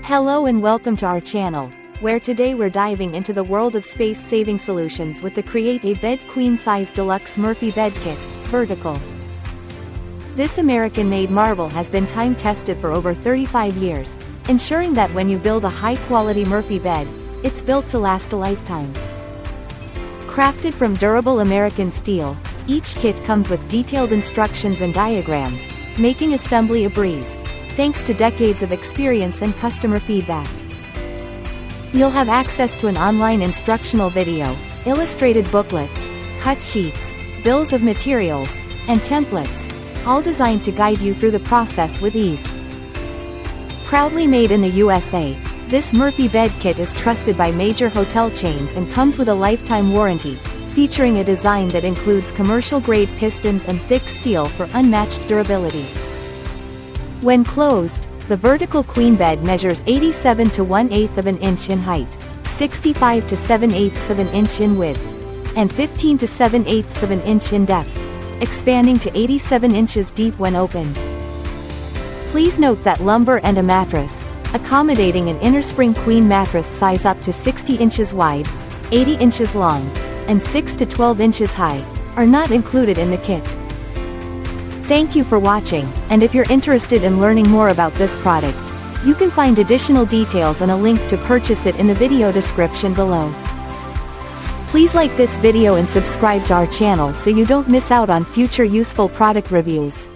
Hello and welcome to our channel, where today we're diving into the world of space-saving solutions with the Create a Bed Queen-Size Deluxe Murphy Bed Kit, Vertical. This American-made marvel has been time-tested for over 35 years, ensuring that when you build a high-quality Murphy bed, it's built to last a lifetime. Crafted from durable American steel, each kit comes with detailed instructions and diagrams, making assembly a breeze, thanks to decades of experience and customer feedback. You'll have access to an online instructional video, illustrated booklets, cut sheets, bills of materials, and templates, all designed to guide you through the process with ease. Proudly made in the USA, this Murphy bed kit is trusted by major hotel chains and comes with a lifetime warranty, featuring a design that includes commercial-grade pistons and thick steel for unmatched durability. When closed, the vertical queen bed measures 87 to 1/8 of an inch in height, 65 to 7/8 of an inch in width, and 15 to 7/8 of an inch in depth, expanding to 87 inches deep when opened. Please note that lumbar and a mattress, accommodating an innerspring queen mattress size up to 60 inches wide, 80 inches long, and 6 to 12 inches high, are not included in the kit. Thank you for watching, and if you're interested in learning more about this product, you can find additional details and a link to purchase it in the video description below. Please like this video and subscribe to our channel so you don't miss out on future useful product reviews.